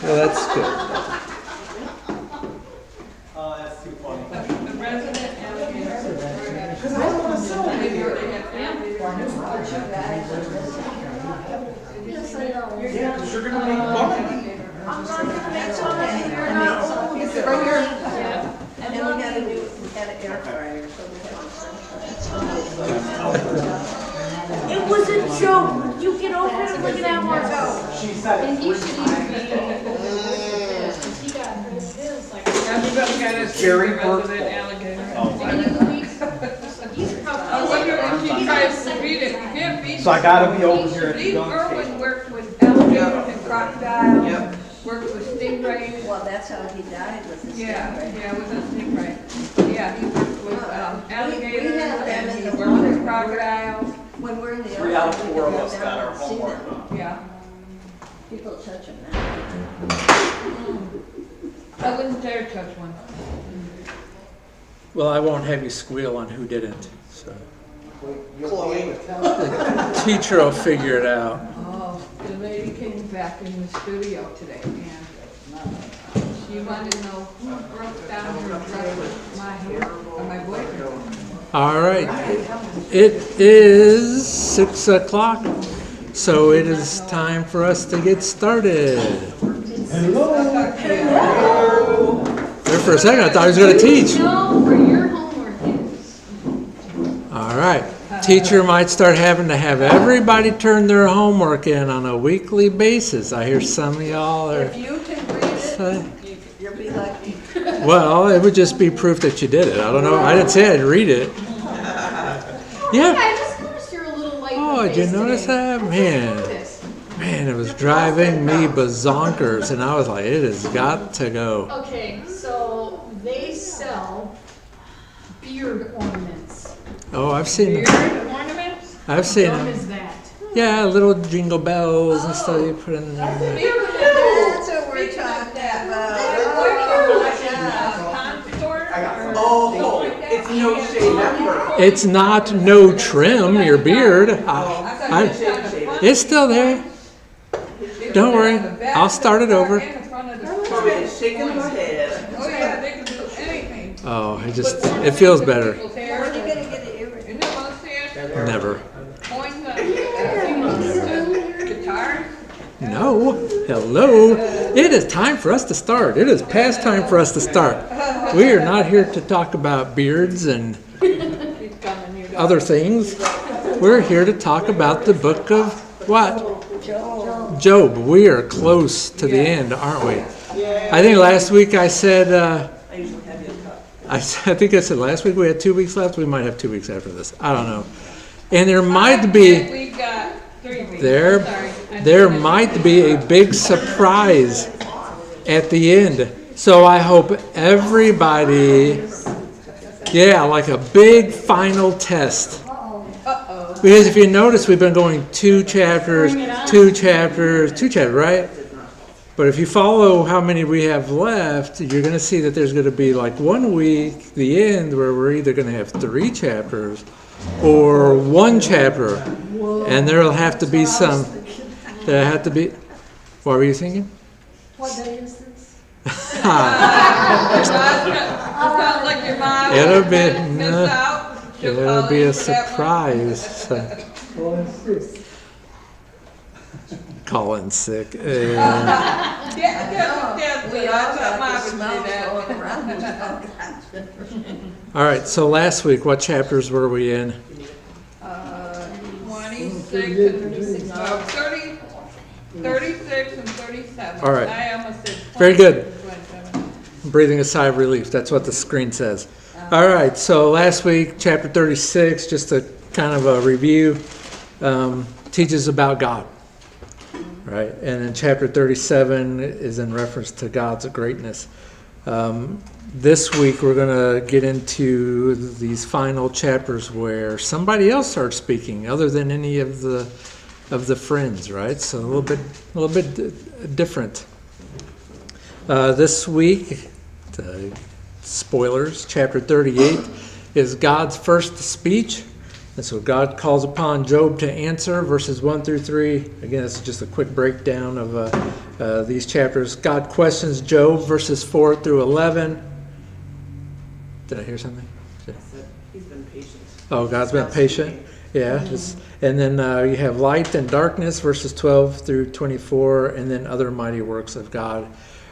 Well, that's good. Oh, that's too funny. The resident alligator. Because I don't want to sell it here. Yeah, because you're going to make money. I'm not gonna make so many, you're not old. Is it right here? And then we had a new, we had an air fryer, so we had to. It was a joke. You get over it and look at that one. She said And it he 3 should times. even be, he got his like. Everybody got his Gary resident alligator. And he's probably. I wonder if he tries to beat it. You can't beat So I gotta be over here at the Steve gun Irwin station. worked with alligators and crocodiles. Yep. Worked with stingrays. Well, that's how he died with his Yeah, stingray. yeah, with a stingray. Yeah, he worked with alligators We have them and in he the worked water. with crocodiles. When we're in the. 3 out of ocean, 4 of we us can got have our them, see homework them. done. Yeah. People touch them now. I wouldn't dare touch one. Well, I won't have you squeal on who didn't. So Chloe. the teacher will figure it out. Oh, the lady came back in the studio today and she wanted to know who broke down her dress with my hair or my boyfriend. All right. It is 6 o'clock, so it is time for us to get started. There for a second, I thought he was going to teach. Know where your homework is. All right. Teacher might start having to have everybody turn their homework in on a weekly basis. I hear some of y'all are. If you can read it, you'll be lucky. Well, it would just be proof that you did it. I don't know. I didn't say I'd read it. Yeah. I just noticed you're a little light in Oh, the did you face notice today. that? I Man. noticed. Man, it was driving me bazonkers, and I was like, it has got to go. Okay, so they sell beard ornaments. Oh, I've seen Beard them. ornaments? I've seen What them. is that? Yeah, little jingle bells and stuff you put in there. That's what we're talking about. Oh, it's no shade ever. It's not no trim, your beard. It's still there. Don't worry, I'll start it over. Chloe is shaking her head. Oh yeah, they can do anything. Oh, it feels better. People's When hair. are you gonna get it earring? Isn't it one stand? Never. Point the guitar. No. Hello. It is time for us to start. It is past time for us to start. We are not here to talk about beards and He's coming, you know. other things. We're here to talk about the book of what? Job. We are close to the end, aren't we? I think last week I said, I usually have you a cup. I think I said last week we had 2 weeks left. We might have 2 weeks after this. I don't know. And there might be, We got 3 weeks. there, Sorry. there might be a big surprise at the end. So I hope everybody, yeah, like a big final test. Uh-oh. Because if you notice, we've been going 2 chapters, 2 chapters, 2 chapters, right? But if you follow how many we have left, you're going to see that there's going to be like 1 week, the end, where we're either going to have 3 chapters or 1 chapter. And there'll have to be some, there have to be, what were you thinking? What day is this? Sounds like your mom. It'll be- Miss no. out. She'll It'll call be you a for that one. surprise. So. Colin sick. Yeah, We I all thought got mom the would smells say going that. around. All right, so last week, what chapters were we in? 26 and 30, 36 and 37. All right. I almost said 26 Very good. and 27. Breathing a sigh of relief. That's what the screen says. All right, so last week, chapter 36, just a kind of a review, teaches about God, right? And then chapter 37 is in reference to God's greatness. This week, we're going to get into these final chapters where somebody else starts speaking, other than any of the friends, right? So a little bit different. This week, spoilers, chapter 38 is God's first speech. And so God calls upon Job to answer, verses 1 through 3. Again, this is just a quick breakdown of these chapters. God questions Job, verses 4 through 11. Did I hear something? I said, he's been patient. Oh, God's been patient. Yeah. And then you have light and darkness, verses 12 through 24, and then other mighty works of God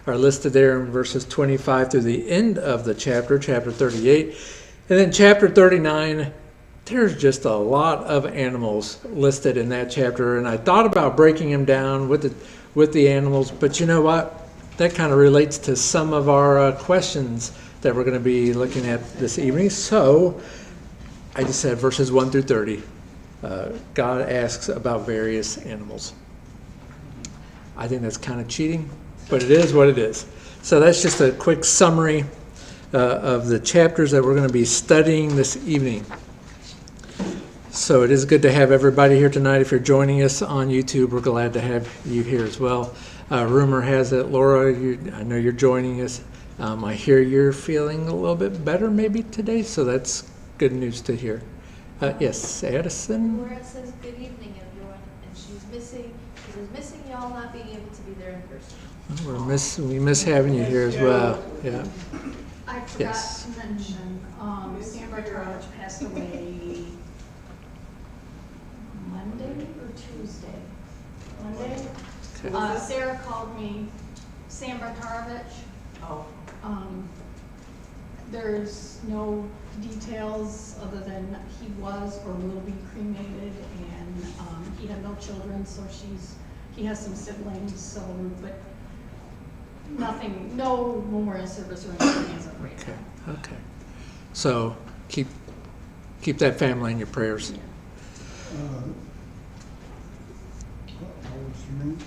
are listed there in verses 25 through the end of the chapter, chapter 38. And then chapter 39, there's just a lot of animals listed in that chapter. And I thought about breaking them down with the animals, but you know what? That kind of relates to some of our questions that we're going to be looking at this evening. So I just said verses 1 through 30. God asks about various animals. I think that's kind of cheating, but it is what it is. So that's just a quick summary of the chapters that we're going to be studying this evening. So it is good to have everybody here tonight. If you're joining us on YouTube, we're glad to have you here as well. Rumor has it, Laura, I know you're joining us. I hear you're feeling a little bit better maybe today, so that's good news to hear. Yes, Addison? Laura says, good evening, everyone, and she was missing y'all not being able to be there in person. We miss having you here as well. Yeah. I forgot Yes. to mention, Sam Bartrovich passed away Monday or Tuesday? Monday? Okay. Sarah called me, Sam Bartrovich. Oh, There's no details other than he was or will be cremated, and he had no children, so he has some siblings, so, but nothing, no memorial service or anything as of right Okay. now. Okay. So keep that family in your prayers. What's your name?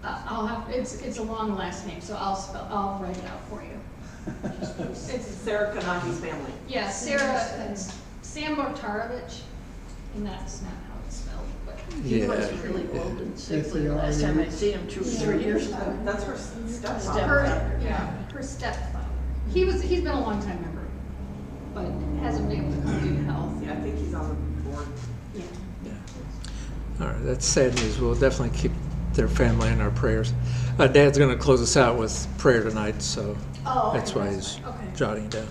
I'll have, it's a long last name, so I'll write it out for you. it's Sarah Kanaki's family. Yeah, Sarah, it's Sam Bartrovich, and that's not how it's spelled, but. Yeah. Really old and sickly. Yes, Last time I seen him 2 or 3 years ago. That's her stepfather. Her stepfather. He's been a long time member, but hasn't been able to come due to health. Yeah, I think he's on the board. Yeah. All right, that's sad news. We'll definitely keep their family in our prayers. Dad's going to close us out with prayer tonight, so Oh, that's why he's okay. jotting it down.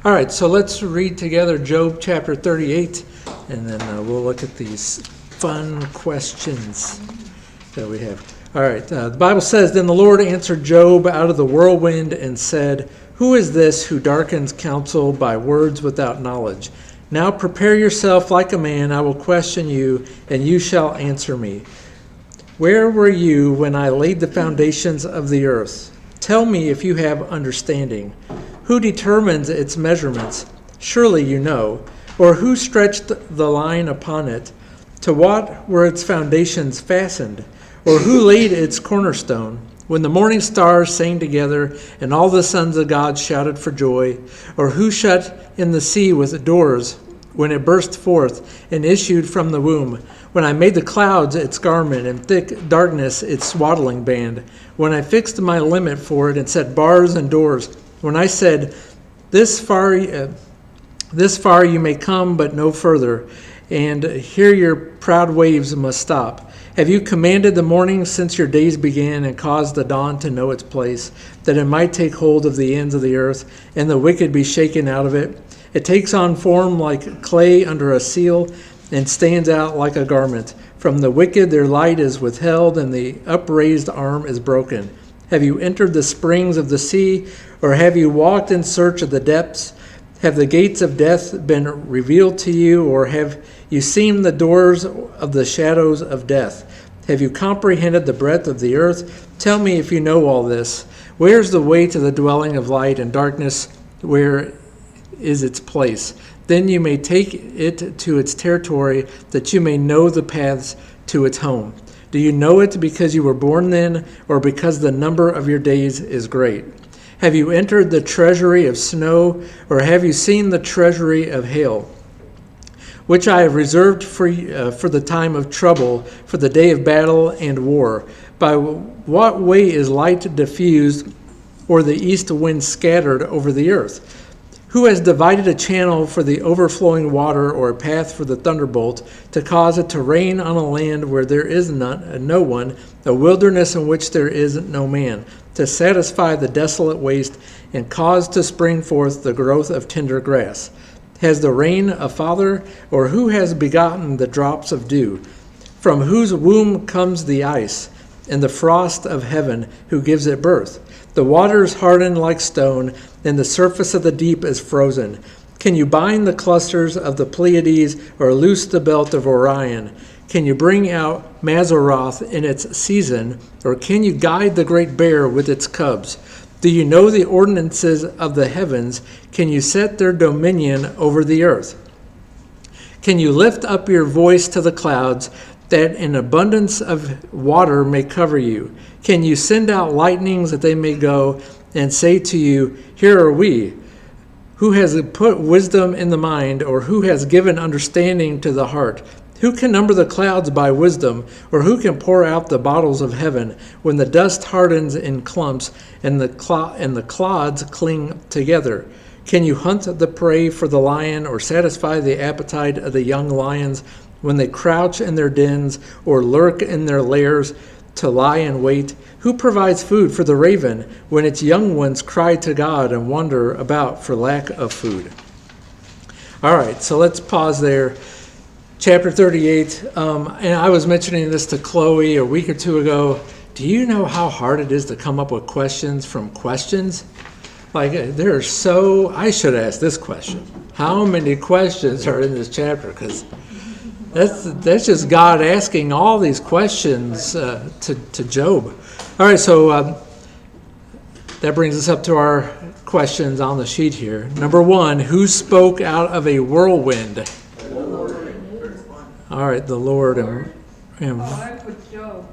All right, so let's read together Job chapter 38, and then we'll look at these fun questions that we have. All right, the Bible says, Then the Lord answered Job out of the whirlwind and said, Who is this who darkens counsel by words without knowledge? Now prepare yourself like a man, I will question you, and you shall answer me. Where were you when I laid the foundations of the earth? Tell me if you have understanding. Who determines its measurements? Surely you know. Or who stretched the line upon it? To what were its foundations fastened? Or who laid its cornerstone? When the morning stars sang together, and all the sons of God shouted for joy? Or who shut in the sea with doors, when it burst forth and issued from the womb? When I made the clouds its garment, and thick darkness its swaddling band? When I fixed my limit for it, and set bars and doors? When I said, This far you may come, but no further, and here your proud waves must stop. Have you commanded the morning since your days began, and caused the dawn to know its place, that it might take hold of the ends of the earth, and the wicked be shaken out of it? It takes on form like clay under a seal, and stands out like a garment. From the wicked their light is withheld, and the upraised arm is broken. Have you entered the springs of the sea, or have you walked in search of the depths? Have the gates of death been revealed to you, or have you seen the doors of the shadows of death? Have you comprehended the breadth of the earth? Tell me if you know all this. Where is the way to the dwelling of light, and darkness, where is its place? Then you may take it to its territory, that you may know the paths to its home. Do you know it because you were born then, or because the number of your days is great? Have you entered the treasury of snow, or have you seen the treasury of hail, which I have reserved for the time of trouble, for the day of battle and war? By what way is light diffused, or the east wind scattered over the earth? Who has divided a channel for the overflowing water, or a path for the thunderbolt, to cause it to rain on a land where there is no one, a wilderness in which there is no man, to satisfy the desolate waste and cause to spring forth the growth of tender grass? Has the rain a father, or who has begotten the drops of dew? From whose womb comes the ice, and the frost of heaven, who gives it birth? The waters harden like stone, and the surface of the deep is frozen. Can you bind the clusters of the Pleiades, or loose the belt of Orion? Can you bring out Mazzaroth in its season, or can you guide the great bear with its cubs? Do you know the ordinances of the heavens? Can you set their dominion over the earth? Can you lift up your voice to the clouds, that an abundance of water may cover you? Can you send out lightnings that they may go and say to you, here are we? Who has put wisdom in the mind, or who has given understanding to the heart? Who can number the clouds by wisdom, or who can pour out the bottles of heaven when the dust hardens in clumps and the clods cling together? Can you hunt the prey for the lion, or satisfy the appetite of the young lions when they crouch in their dens or lurk in their lairs to lie in wait? Who provides food for the raven when its young ones cry to God and wander about for lack of food? All right, so let's pause there. Chapter 38, and I was mentioning this to Chloe a week or two ago. Do you know how hard it is to come up with questions from questions? Like, I should ask this question. How many questions are in this chapter? Because that's just God asking all these questions to Job. All right, so that brings us up to our questions on the sheet here. Number 1, who spoke out of a whirlwind? All right, the Lord. I put Job.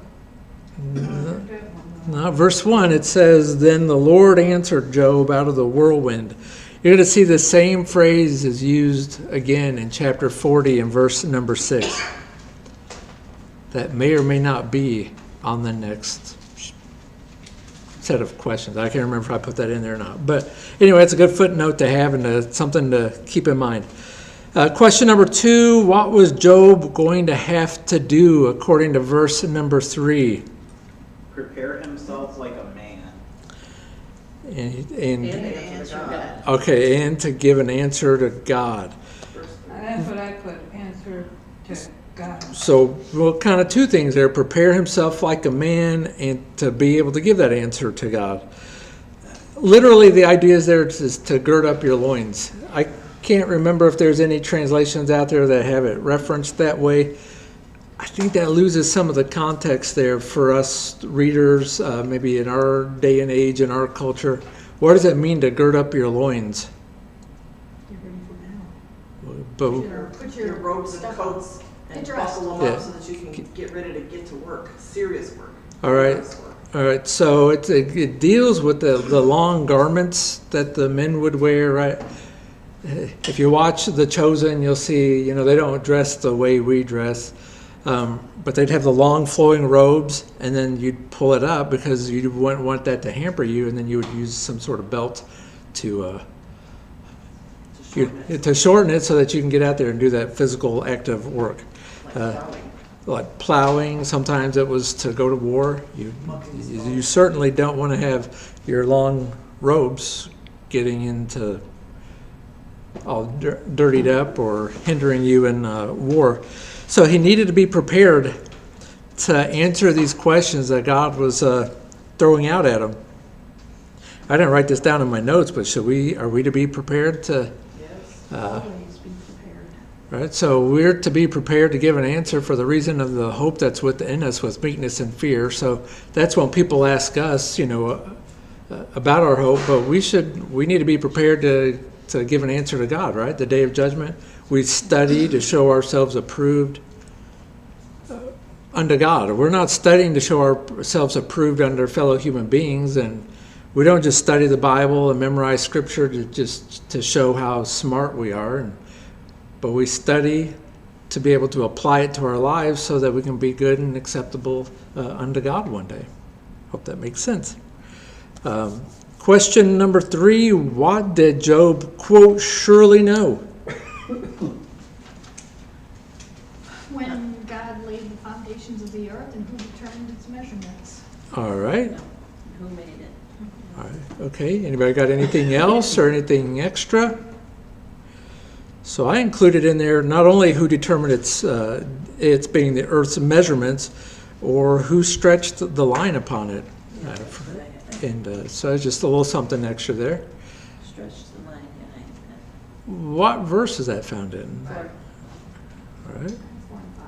Now, verse 1, it says, then the Lord answered Job out of the whirlwind. You're going to see the same phrase is used again in chapter 40 and verse number 6. That may or may not be on the next set of questions. I can't remember if I put that in there or not. But anyway, it's a good footnote to have and something to keep in mind. Question number 2, what was Job going to have to do according to verse number 3? Prepare himself like a man. And answer God. okay, and to give an answer to God. That's what I put, answer to God. So, well, kind of two things there. Prepare himself like a man and to be able to give that answer to God. Literally, the idea is there is to gird up your loins. I can't remember if there's any translations out there that have it referenced that way. I think that loses some of the context there for us readers, maybe in our day and age, in our culture. What does it mean to gird up your loins? But, Put your robes and coats and Get dressed. buckle them Yeah. up so that you can get ready to get to work, serious work. all right. Serious work. All right, so it deals with the long garments that the men would wear, right? If you watch The Chosen, you'll see, they don't dress the way we dress, but they'd have the long flowing robes, and then you'd pull it up because you wouldn't want that to hamper you, and then you would use some sort of belt to shorten it so that you can get out there and do that physical active work. Like plowing, sometimes it was to go to war. You certainly don't want to have your long robes getting into all dirtied up or hindering you in war. So he needed to be prepared to answer these questions that God was throwing out at him. I didn't write this down in my notes, but are we to be prepared to? Always be prepared. Right, so we're to be prepared to give an answer for the reason of the hope that's within us with meekness and fear. So that's when people ask us, about our hope, but we need to be prepared to give an answer to God, right? The day of judgment. We study to show ourselves approved unto God. We're not studying to show ourselves approved under fellow human beings, and we don't just study the Bible and memorize scripture to show how smart we are, but we study to be able to apply it to our lives so that we can be good and acceptable unto God one day. Hope that makes sense. Question number 3, what did Job, quote, surely know? When God laid the foundations of the earth and who determined its measurements. All right. Who made it? All right. Okay. Anybody got anything else or anything extra? So I included in there not only who determined its being the earth's measurements, or who stretched the line upon it. And so just a little something extra there. Stretch the line, What verse is that found in? and All right. 4 and 5.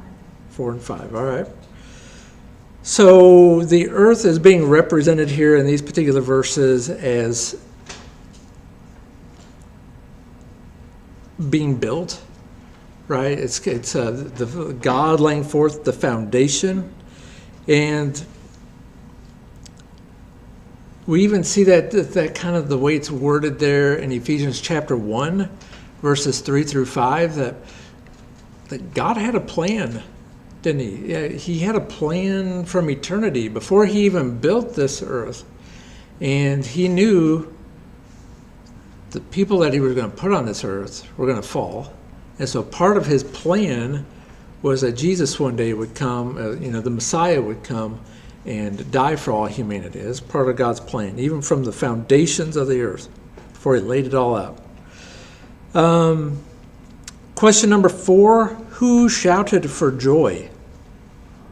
4 and 5. All right. So the earth is being represented here in these particular verses as being built, right? It's the God laying forth the foundation, and we even see that kind of the way it's worded there in Ephesians chapter 1, verses 3 through 5, that God had a plan, didn't he? Yeah, he had a plan from eternity before he even built this earth, and he knew the people that he was going to put on this earth were going to fall. And so part of his plan was that Jesus one day would come, the Messiah would come and die for all humanity. It's part of God's plan, even from the foundations of the earth, before he laid it all out. Question number 4, who shouted for joy?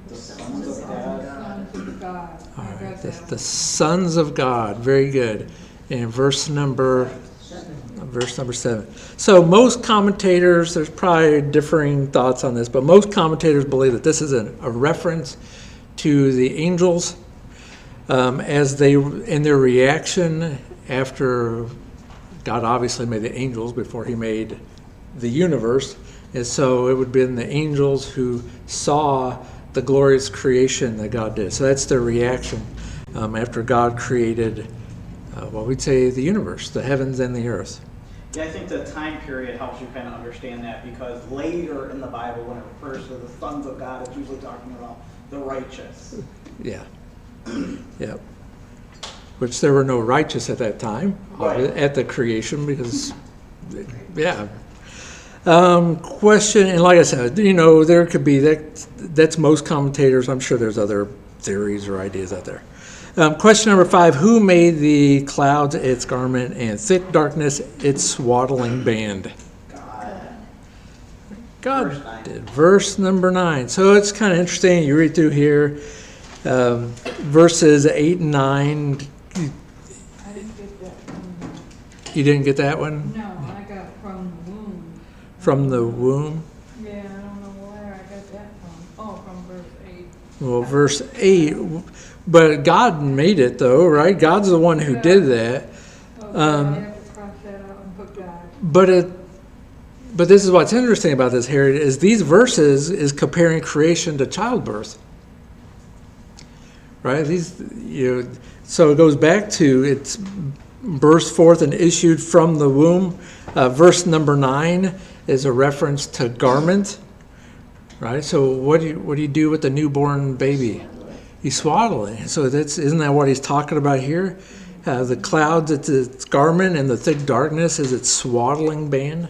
The sons of God. Sons of God. All I right, got that. the sons of God, very good. And verse number 7. So most commentators, there's probably differing thoughts on this, but most commentators believe that this is a reference to the angels as they, in their reaction after God obviously made the angels before he made the universe. And so it would have been the angels who saw the glorious creation that God did. So that's their reaction after God created, we'd say the universe, the heavens and the earth. Yeah, I think the time period helps you kind of understand that, because later in the Bible, when it refers to the sons of God, it's usually talking about the righteous. Yeah. Yeah. Which there were no righteous at that time, Right. at the creation, because, yeah. Question, and like I said, there could be, that's most commentators. I'm sure there's other theories or ideas out there. Question number 5, who made the clouds its garment and thick darkness its swaddling band? God Verse 9. did. Verse number 9. So it's kind of interesting. You read through here, verses 8 and 9. I didn't get that from, You didn't get that one? no, I got from the womb. From the womb? Yeah, I don't know where I got that from. Oh, from verse 8. Well, verse 8. But God made it, though, right? God's the one who did that. Okay, I have to cross that out and put God. But this is what's interesting about this, Harry, is these verses is comparing creation to childbirth. Right? So it goes back to it's burst forth and issued from the womb. Verse number 9 is a reference to garment. Right? So what do you do with the newborn baby? You swaddle it. So isn't that what he's talking about here? The clouds, it's its garment, and the thick darkness is its swaddling band.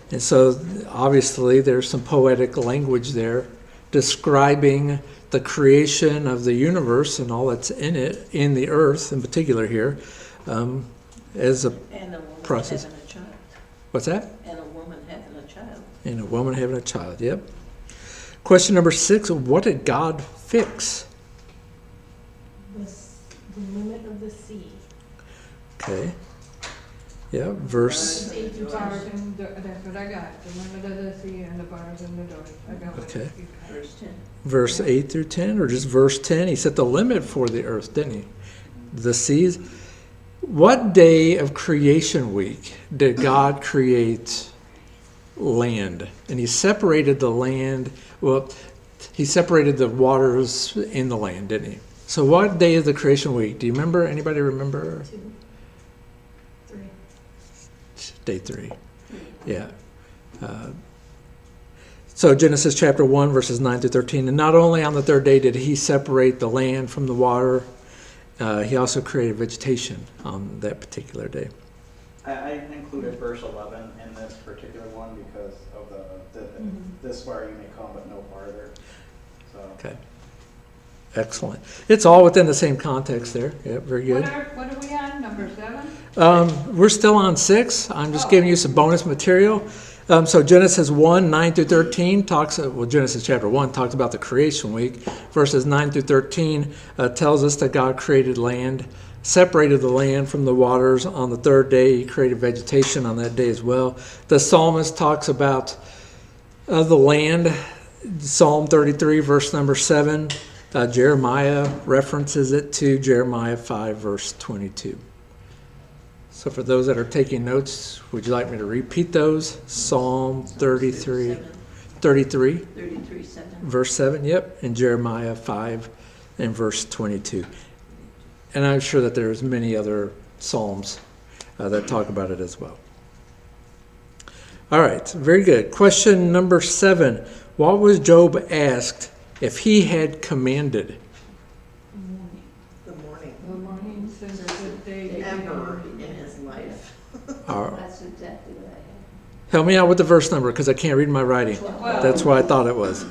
And so obviously there's some poetic language there describing the creation of the universe and all that's in it, in the earth in particular here, as a a woman process. having a child. What's that? And a woman having a child. And a woman having a child, yep. Question number 6, what did God fix? The limit of the sea. Okay. Yeah, verse. The bars and that's what I got. The limit of the sea and the bars and the doors. I got what Okay. you got. Verse 10. Verse 8 through 10, or just verse 10? He set the limit for the earth, didn't he? The seas. What day of creation week did God create land? And he separated the land, he separated the waters in the land, didn't he? So what day of the creation week? Do you remember? Anybody remember? 2, 3. Day 3. Yeah. So Genesis chapter 1, verses 9 through 13. And not only on the third day did he separate the land from the water, He also created vegetation on that particular day. I included verse 11 in this particular one because of this far you may come, but no farther. So. Okay. Excellent. It's all within the same context there. Yeah, very good. What are we on, number 7? We're still on 6. I'm just giving you some bonus material. So Genesis 1, 9 through 13 talks, Genesis chapter 1 talks about the creation week. Verses 9 through 13 tells us that God created land, separated the land from the waters on the third day. He created vegetation on that day as well. The psalmist talks about the land, Psalm 33, verse number 7. Jeremiah references it to Jeremiah 5, verse 22. So for those that are taking notes, would you like me to repeat those? Psalm 33, 33, 7. verse 7, yep, and Jeremiah 5 and verse 22. And I'm sure that there's many other psalms that talk about it as well. All right, very good. Question number 7. What was Job asked if he had commanded? The morning, The morning since the day ever began. in his life. That's exactly what I had. Help me out with the verse number because I can't read my writing. 12. That's what I thought it was.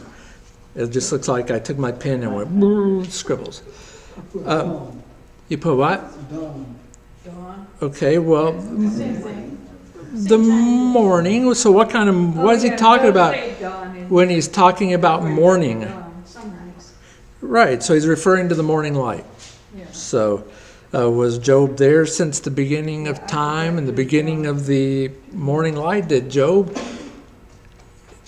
It just looks like I took my pen and went brrr, scribbles. You put what? Dawn. Okay, well, Same thing. the morning. So what kind of, what is he talking about when he's talking about morning? Sunrise. Right, so he's referring to the morning light. Yeah. So was Job there since the beginning of time and the beginning of the morning light? Did Job?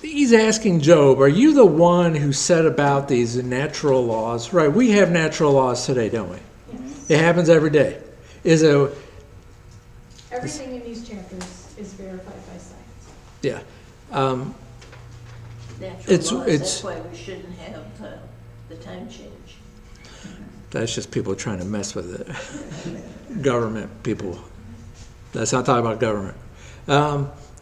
He's asking Job, are you the one who said about these natural laws? Right, we have natural laws today, don't we? Yes. It happens every day. Is it? Everything in these chapters is verified by science. Yeah. Natural It's- laws, it's- that's why we shouldn't have the time change. That's just people trying to mess with it. Government people. Let's not talk about government.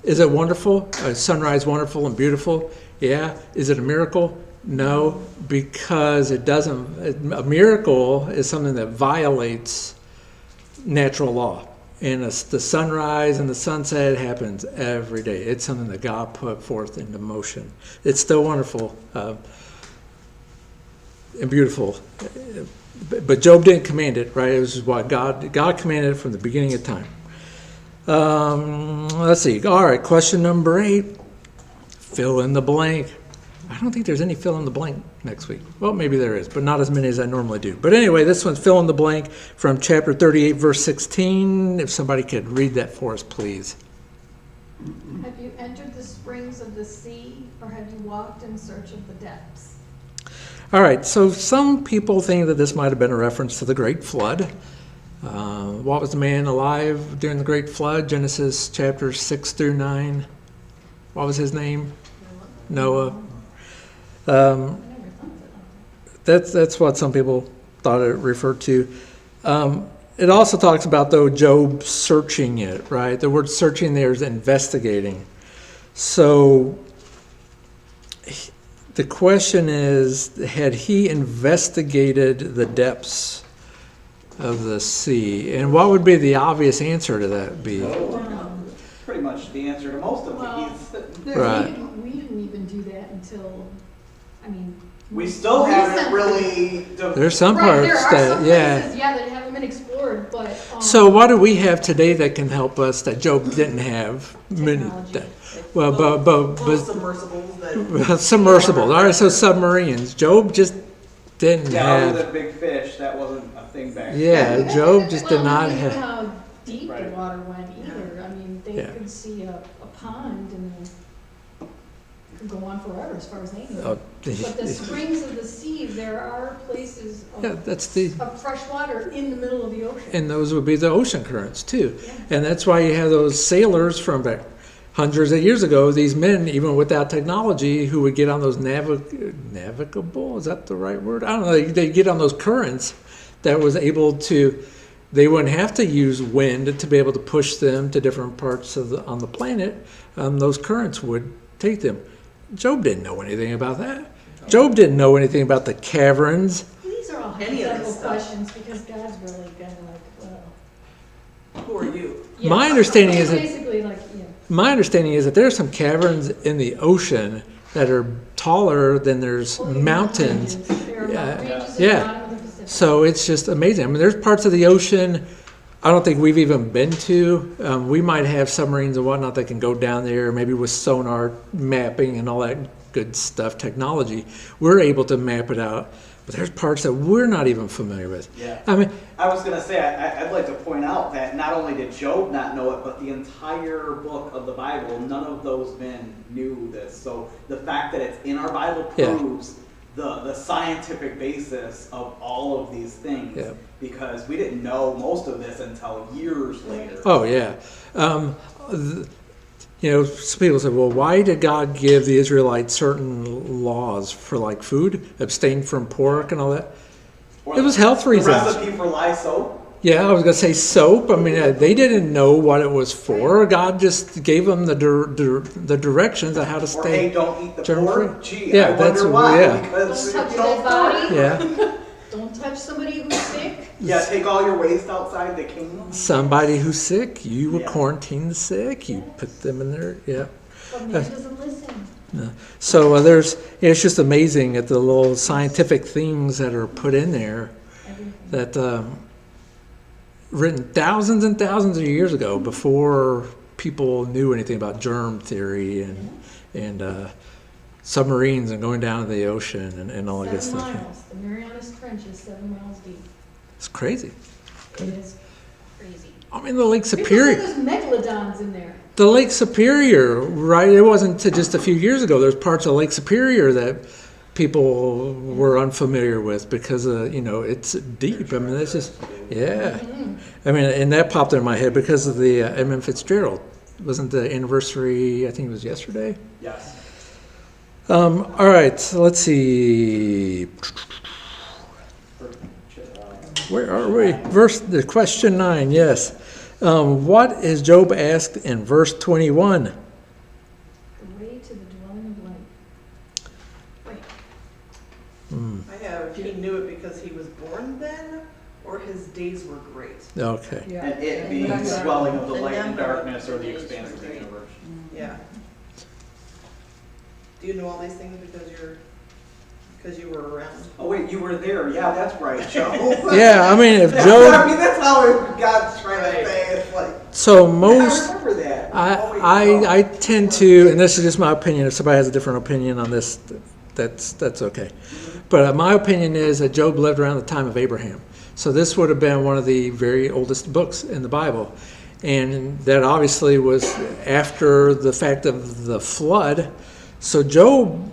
Is it wonderful? Sunrise wonderful and beautiful? Yeah. Is it a miracle? No, because it doesn't. A miracle is something that violates natural law. And the sunrise and the sunset happens every day. It's something that God put forth into motion. It's still wonderful and beautiful. But Job didn't command it, right? It was what God commanded it from the beginning of time. Let's see. All right, question number 8. Fill in the blank. I don't think there's any fill in the blank next week. Well, maybe there is, but not as many as I normally do. But anyway, this one's fill in the blank from chapter 38, verse 16. If somebody could read that for us, please. Have you entered the springs of the sea, or have you walked in search of the depths? All right, so some people think that this might have been a reference to the Great Flood. What was the man alive during the Great Flood? Genesis chapters 6 through 9. What was his name? Noah. I never thought of it. That's what some people thought it referred to. It also talks about, though, Job searching it, right? The word searching there is investigating. So the question is, had he investigated the depths of the sea? And what would be the obvious answer to that be? Pretty much the answer to most of Well, these. Right. We didn't even do that until, I mean. We still haven't recently. really. There's some Right, there parts are that, some yeah. places, that haven't been explored, but. So what do we have today that can help us that Job didn't have? Technology. Well, Little but submersibles that. submersibles. All right, so submarines. Job just didn't Yeah, other have. than big fish, that wasn't a thing back then. Yeah, Job just did Well, not we didn't have. know how deep the Right. water went either. I mean, they Yeah. could see a pond and it could go on forever as far as they knew. Oh, But the springs of the sea, there are places yeah, that's the. of fresh water in the middle of the ocean. And those would be the ocean currents too. Yeah. And that's why you have those sailors from back hundreds of years ago, these men, even without technology, who would get on those navigable, is that the right word? I don't know, they'd get on those currents that was able to, they wouldn't have to use wind to be able to push them to different parts of on the planet. Those currents would take them. Job didn't know anything about that. Job didn't know anything about the caverns. These are all any of this hypothetical stuff. questions, because God's really kind of like, well. Who are you? My understanding is that Basically, like, yeah. my understanding is that there are some caverns in the ocean that are taller than there's mountains. There are Yeah. mountain ranges at Yeah. the bottom of the Pacific. So it's just amazing. I mean, there's parts of the ocean I don't think we've even been to. We might have submarines and whatnot that can go down there, maybe with sonar mapping and all that good stuff, technology. We're able to map it out. But there's parts that we're not even familiar with. Yeah. I mean, I was going to say, I'd like to point out that not only did Job not know it, but the entire book of the Bible, none of those men knew this. So the fact that it's in our Bible Yeah. proves the scientific basis of all of these things. Yeah. Because we didn't know most of this until years later. oh yeah. Some people say, well, why did God give the Israelites certain laws for like food, abstain from pork and all that? Or It was health the reasons. recipe for lye soap. Yeah, I was going to say soap. I mean, they didn't know what it was for. God just gave them the directions on how to Or, hey, stay. don't eat the germ-free. pork. Gee, Yeah, I that's- wonder why. yeah. Because Don't touch you a don't dead body. Yeah, Don't touch somebody who's sick. Yeah, take all your waste outside the kingdom. somebody who's sick, you will Yeah. quarantine the sick. You put them in there. Yeah. But man doesn't listen. So it's just amazing at the little scientific things that are put in there Everything. that written thousands and thousands of years ago before people knew anything about germ theory and submarines and going down to the ocean and all that good 7 stuff. miles. The Marianas Trench is 7 miles deep. It's crazy. It is crazy. I mean, the Lake People say Superior. there's megalodons in there. The Lake Superior, right? It wasn't to just a few years ago. There's parts of Lake Superior that people were unfamiliar with because it's deep. I mean, it's just yeah. I mean, and that popped in my head because of the Edmund Fitzgerald. Wasn't the anniversary? I think it was yesterday. Yes. All right, so let's see. Where are we? The question 9. Yes. What is Job asked in verse 21? The way to the dwelling of light. Wait. I have, he knew it because he was born then, or his days were great. Okay. Yeah. And it And being the the number- swelling of the the light and number of darkness or the days expanse of the were great. universe. Yeah. Do you know all these things because you were around? Oh wait, you were there. Yeah, that's right, Joe. Yeah, I mean, if I Job. mean, that's how God's trying to say it. It's like, So I most. remember that. Oh, wait, I tend to, and this is just my opinion. If somebody has a different opinion on this, that's okay. But my opinion is that Job lived around the time of Abraham. So this would have been one of the very oldest books in the Bible. And that obviously was after the fact of the flood. So Job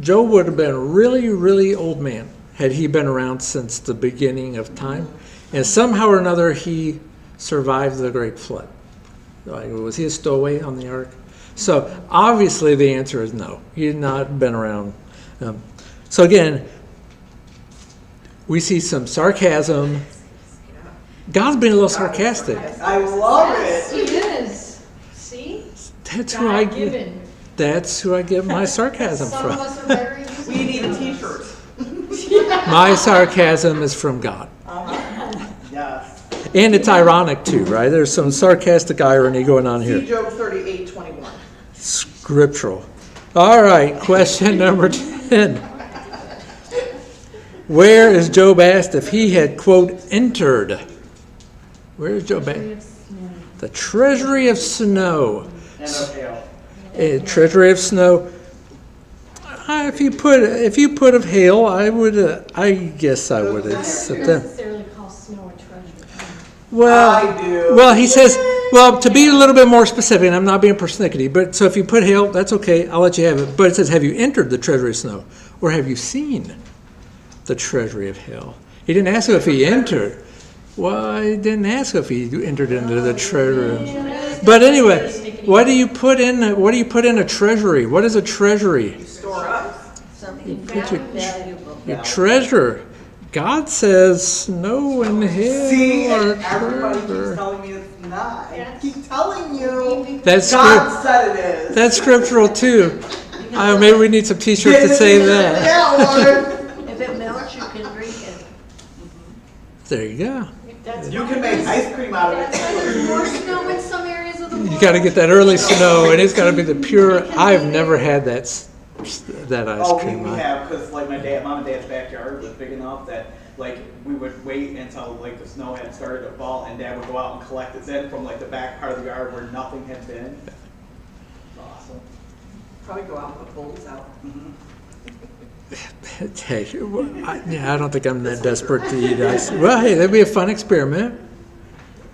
would have been a really, really old man had he been around since the beginning of time. And somehow or another, he survived the great flood. Like, was he a stowaway on the ark? So obviously the answer is no. He had not been around. So again, we see some sarcasm. God's being a little sarcastic. I love Yes, it. he is. See? That's who I God get. given. That's who I get my sarcasm Some of from. us are very easy. We need a t-shirt. My sarcasm is from God. Yes. And it's ironic too, right? There's some sarcastic irony going on See here. Job 38:21. Scriptural. All right, question number 10. Where is Job asked if he had, quote, entered? Where is Job asked? The treasury of snow. And of hail. Treasury of snow. If you put of hail, I guess I would accept that. necessarily call snow a treasure. Well, I do. well, he says, well, to be a little bit more specific, and I'm not being persnickety, but so if you put hail, that's okay, I'll let you have it. But it says, have you entered the treasury of snow? Or have you seen the treasury of hail? He didn't ask if he entered. Well, he didn't ask if he entered into the treasury. But anyway, what do you put in a treasury? What is a treasury? Store up. Something put your- valuable. Your treasure. God says snow and hail See, are and everybody keeps treasure. telling me it's not. I keep telling you. That's God said it is. That's scriptural too. Maybe we need some T-shirts that say that. Yeah, Lord. If it melts, you can drink it. There you go. That's You why can make there's- ice cream out of That's why there's more it. snow in some areas of the world. You got to get that early snow, and it's got to be the pure. I've never had that ice Oh, cream. we have, because like mom and dad's backyard was big enough that like we would wait until like the snow had started to fall, and Dad would go out and collect it then from like the back part of the yard where nothing had been. It's awesome. Probably go out and put bowls out. Hey, I don't think I'm that desperate to eat ice. Well, hey, that'd be a fun experiment.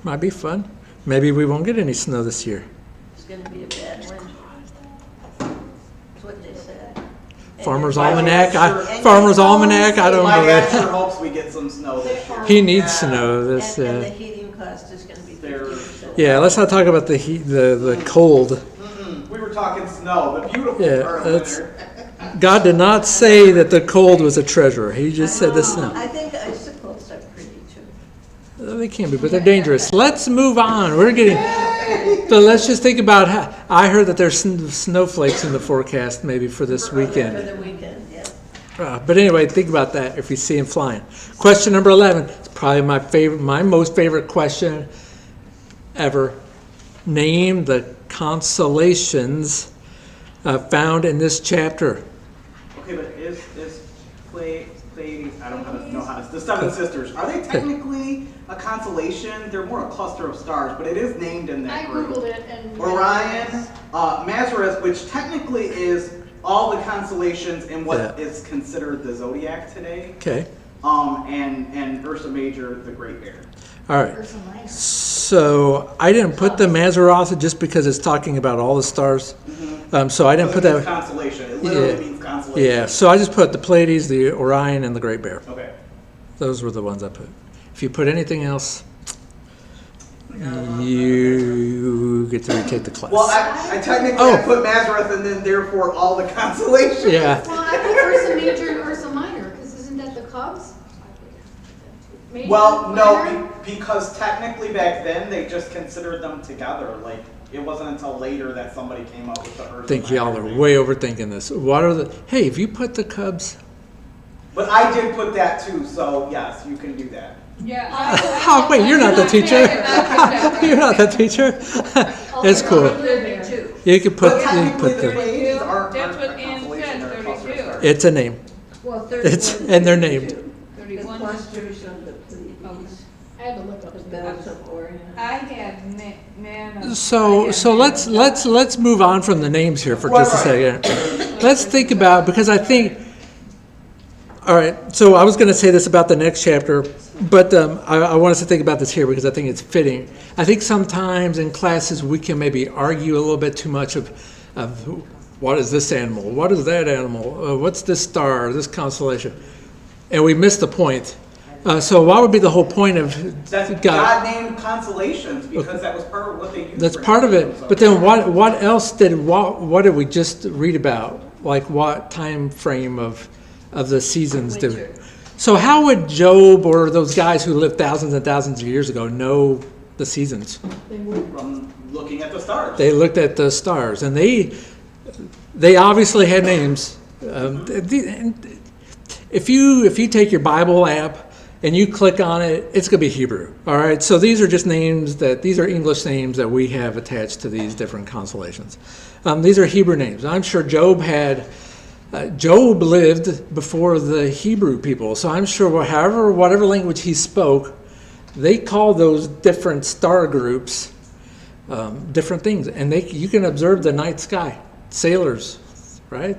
Might be fun. Maybe we won't get any snow this year. It's gonna be a bad winter. That's what they said. Farmer's My Almanac. dad sure- Farmer's Almanac. I don't My know dad sure that. hopes we get some snow this year. He needs Yeah. snow. This. And the heating cost is gonna be There- 50%. Yeah, let's not talk about the heat, the cold. We were talking snow, the beautiful Yeah, part of that's- winter. God did not say that the cold was a treasure. He just said the snow. I think icicles are pretty too. They can be, but they're dangerous. Let's move on. We're getting. So let's just think about how. I heard that there's snowflakes in the forecast maybe for this For weekend. the weekend, yeah. But anyway, think about that if you see them flying. Question number 11. It's probably my most favorite question ever. Name the constellations found in this chapter. Okay, but is Pleiades, I don't know how to, the Seven Sisters, are they technically a constellation? They're more a cluster of stars, but it is named in I that group. Googled it and. Orion, Mazareth, which technically is all the constellations in what Yeah. is considered the zodiac today, Okay. and Ursa Major, the Great Bear. All right. Ursa Minor. So I didn't put the Mazzaroth just because it's talking about all the stars. So I didn't put So it means that. constellation, it literally Yeah. means constellation. Yeah. So I just put the Pleiades, the Orion, and the Great Bear. Okay. Those were the ones I put. If you put anything else, you get to retake the class. Well, I technically Oh. I put Mazareth and then therefore all the constellations. Yeah. Well, I put Ursa Major and Ursa Minor, because isn't that the Cubs? Major, Well, no, minor? because technically back then they just considered them together. Like it wasn't until later that somebody came up with the Ursa I think Minor y'all are thing. way overthinking this. What are the? Hey, if you put the Cubs. But I did put that too, so yes, you can do that. Yeah. Oh, wait, you're not the teacher. I did not put that. You're not the teacher. That's cool. Thirty-two. You could put. But You technically put the the. Pleiades aren't That's a what Ann constellation, said, they're a cluster of 32. stars. It's a name. Well, It's 31. and they're named. 32. The clusters of the Pleiades, I had to look up the the bells of Orion. I had man. So let's move on from the names here for just a second. Let's think about, because I think. All right, so I was going to say this about the next chapter, but I want us to think about this here because I think it's fitting. I think sometimes in classes we can maybe argue a little bit too much of what is this animal, what is that animal, what's this star, this constellation, and we miss the point. So what would be the whole point of That's God named constellations because that was part of what they used. That's for part of naming it. them. But then what else what did we just read about? Like what time frame of the seasons did we? Winter. So how would Job or those guys who lived thousands and thousands of years ago know the seasons? From looking at the stars. They looked at the stars and they obviously had names. If you take your Bible app and you click on it, it's going to be Hebrew. All right. So these are just names these are English names that we have attached to these different constellations. These are Hebrew names. I'm sure Job lived before the Hebrew people. So I'm sure whatever language he spoke, they call those different star groups different things. And you can observe the night sky. Sailors, right?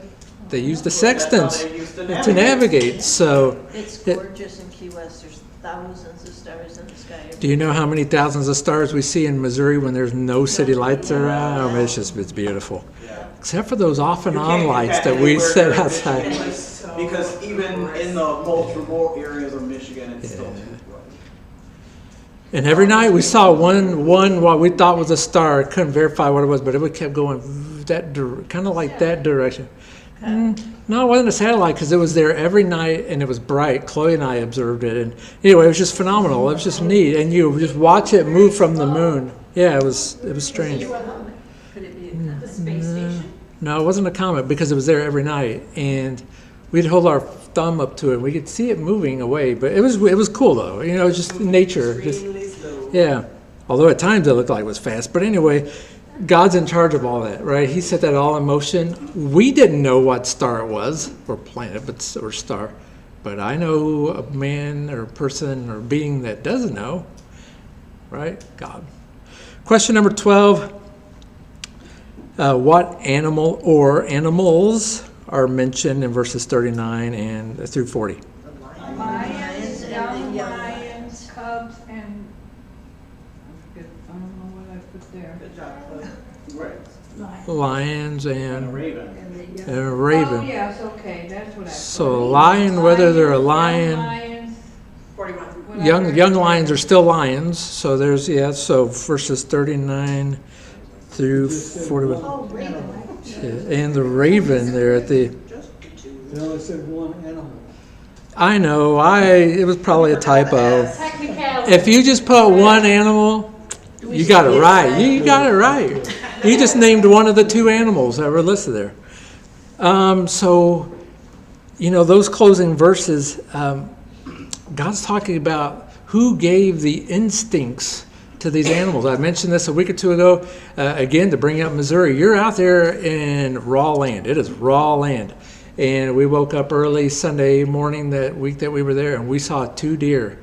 They use the sextants they used to to navigate. So It's gorgeous in Key West. There's thousands of stars in the sky. do you know how many thousands of stars we see in Missouri when there's no city lights around? I mean, it's beautiful. Yeah. Except for those off and You on can't get lights that we anywhere set near outside. Michigan, because even in the most remote areas of Michigan, it's still too bright. And every night we saw one what we thought was a star. Couldn't verify what it was, but it kept going kind of like that direction. No, it wasn't a satellite because it was there every night and it was bright. Chloe and I observed it, and anyway, it was just phenomenal. It was just neat, and you just watch it move from the moon. Yeah, it was strange. Could it be The space station? No, it wasn't a comet because it was there every night. And we'd hold our thumb up to it. We could see it moving away, but it was cool though. You know, just nature. Just, Extremely slow. yeah. Although at times it looked like it was fast. But anyway, God's in charge of all that, right? He set that all in motion. We didn't know what star it was, or planet, or star. But I know a man or person or being that doesn't know, right? God. Question number 12. What animal or animals are mentioned in verses 39 and through 40? Lions, young young lions, cubs, and I don't know what I put there. Good job, Chloe. Right. Lions And a and raven. a Oh, raven. yes, okay, that's what I put. So lion, whether they're a lion, Lions, 41. whatever. young lions are still lions. So there's, yeah, so verses 39 through 41. Oh, Raven, Yeah, and the raven there at the, Just the two. They only said one animal. I know, it was probably a typo. Technicality. If you just put one animal, you got it right. You got it right. You just named one of the two animals that were listed there. So, you know, those closing verses, God's talking about who gave the instincts to these animals. I mentioned this a week or two ago, again, to bring up Missouri. You're out there in raw land. It is raw land. And we woke up early Sunday morning that week that we were there, and we saw 2 deer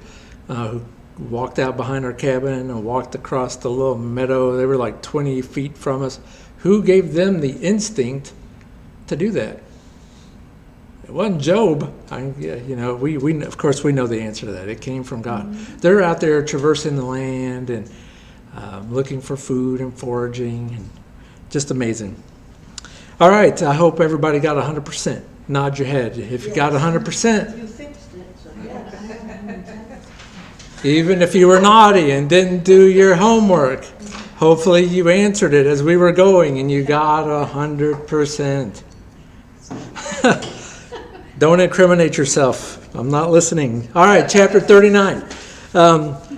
who walked out behind our cabin and walked across the little meadow. They were like 20 feet from us. Who gave them the instinct to do that? It wasn't Job. You know, we of course we know the answer to that. It came from God. They're out there traversing the land and looking for food and foraging, and just amazing. All right, I hope everybody got 100%. Nod your head if you got 100%. You fixed it, so yeah. Even if you were naughty and didn't do your homework, hopefully you answered it as we were going and you got 100%. Don't incriminate yourself. I'm not listening. All right, chapter 39.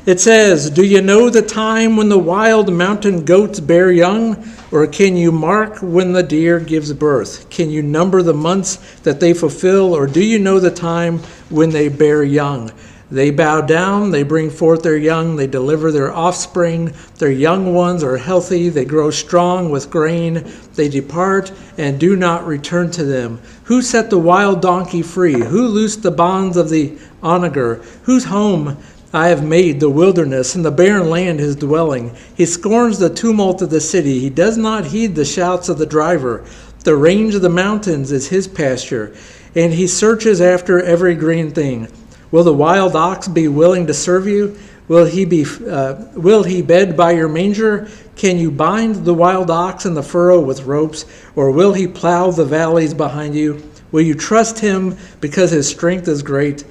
It says, "Do you know the time when the wild mountain goats bear young? Or can you mark when the deer gives birth? Can you number the months that they fulfill? Or do you know the time when they bear young? They bow down, they bring forth their young, they deliver their offspring. Their young ones are healthy, they grow strong with grain. They depart and do not return to them. Who set the wild donkey free? Who loosed the bonds of the onager? Whose home I have made the wilderness, and the barren land his dwelling. He scorns the tumult of the city. He does not heed the shouts of the driver. The range of the mountains is his pasture, and he searches after every green thing. Will the wild ox be willing to serve you? Will he bed by your manger? Can you bind the wild ox in the furrow with ropes, or will he plow the valleys behind you? Will you trust him because his strength is great?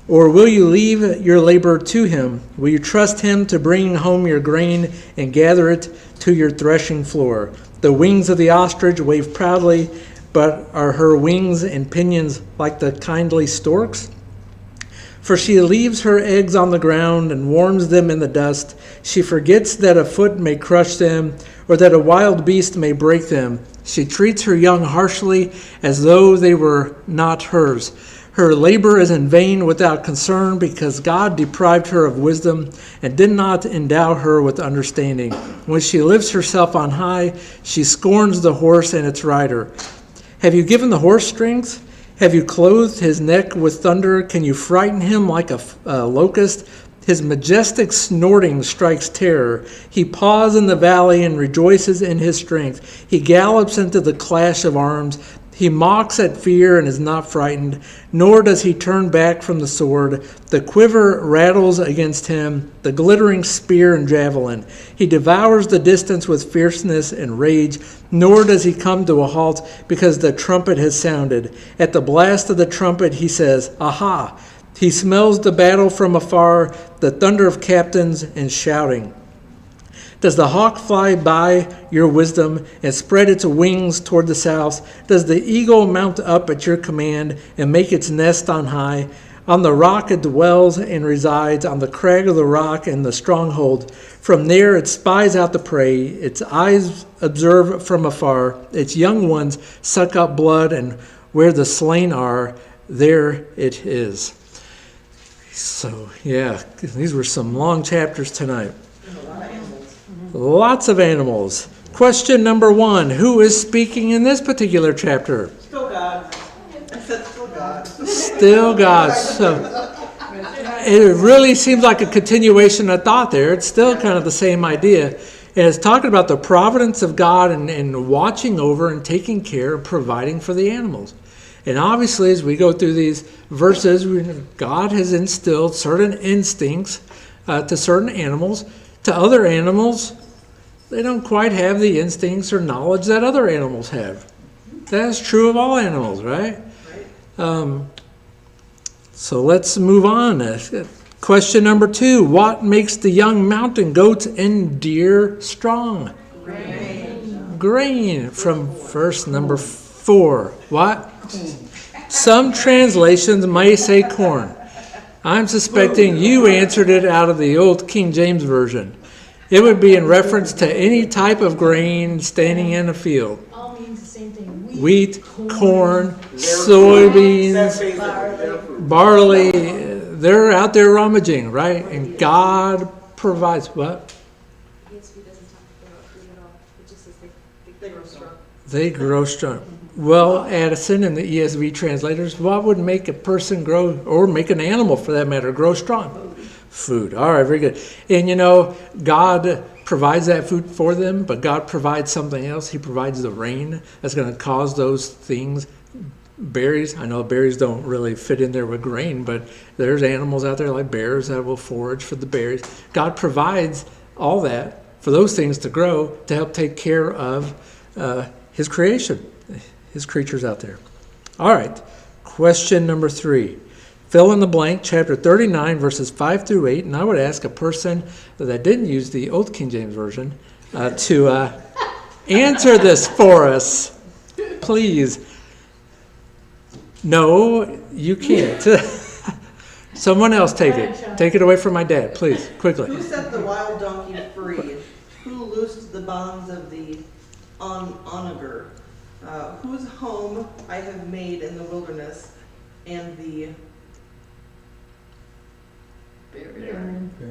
Or will you leave your labor to him? Will you trust him to bring home your grain and gather it to your threshing floor? The wings of the ostrich wave proudly, but are her wings and pinions like the kindly stork's? For she leaves her eggs on the ground and warms them in the dust. She forgets that a foot may crush them, or that a wild beast may break them. She treats her young harshly as though they were not hers. Her labor is in vain without concern, because God deprived her of wisdom and did not endow her with understanding. When she lifts herself on high, she scorns the horse and its rider. Have you given the horse strength? Have you clothed his neck with thunder? Can you frighten him like a locust? His majestic snorting strikes terror. He paws in the valley and rejoices in his strength. He gallops into the clash of arms. He mocks at fear and is not frightened, nor does he turn back from the sword. The quiver rattles against him, the glittering spear and javelin. He devours the distance with fierceness and rage, nor does he come to a halt because the trumpet has sounded. At the blast of the trumpet he says, "Aha!" He smells the battle from afar, the thunder of captains and shouting. Does the hawk fly by your wisdom and spread its wings toward the south? Does the eagle mount up at your command and make its nest on high? On the rock it dwells and resides, on the crag of the rock and the stronghold. From there it spies out the prey. Its eyes observe from afar. Its young ones suck up blood and Where the slain are, there it is. So, yeah, these were some long chapters tonight. There's a lot of animals. Lots of animals. Question number 1. Who is speaking in this particular chapter? Still God. I said still God. Still God. So it really seems like a continuation of thought there. It's still kind of the same idea. And it's talking about the providence of God and watching over and taking care and providing for the animals. And obviously, as we go through these verses, God has instilled certain instincts to certain animals. To other animals, they don't quite have the instincts or knowledge that other animals have. That's true of all animals, right? So let's move on. Question number 2. What makes the young mountain goats and deer strong? Grain. From verse number 4. What? Some translations may say corn. I'm suspecting you answered it out of the old King James Version. It would be in reference to any type of grain standing in a field. All means the same thing. Wheat, corn, soybeans, barley. They're out there rummaging, right? And God provides what? ESV doesn't talk about food at all. It just says they grow strong. They grow strong. Well, Addison and the ESV translators, what would make a person grow, or make an animal for that matter, grow strong? Food. All right, very good. And you know, God provides that food for them, but God provides something else. He provides the rain that's going to cause those things. Berries. I know berries don't really fit in there with grain, but there's animals out there like bears that will forage for the berries. God provides all that for those things to grow to help take care of His creation. His creatures out there. All right. Question number 3. Fill in the blank, chapter 39, verses 5 through 8. And I would ask a person that didn't use the old King James Version to answer this for us. Please. No, you can't. Someone else take it. Take it away from my dad, please, quickly. Who set the wild donkey free? Who loosed the bonds of the onager? Whose home I have made in the wilderness, and the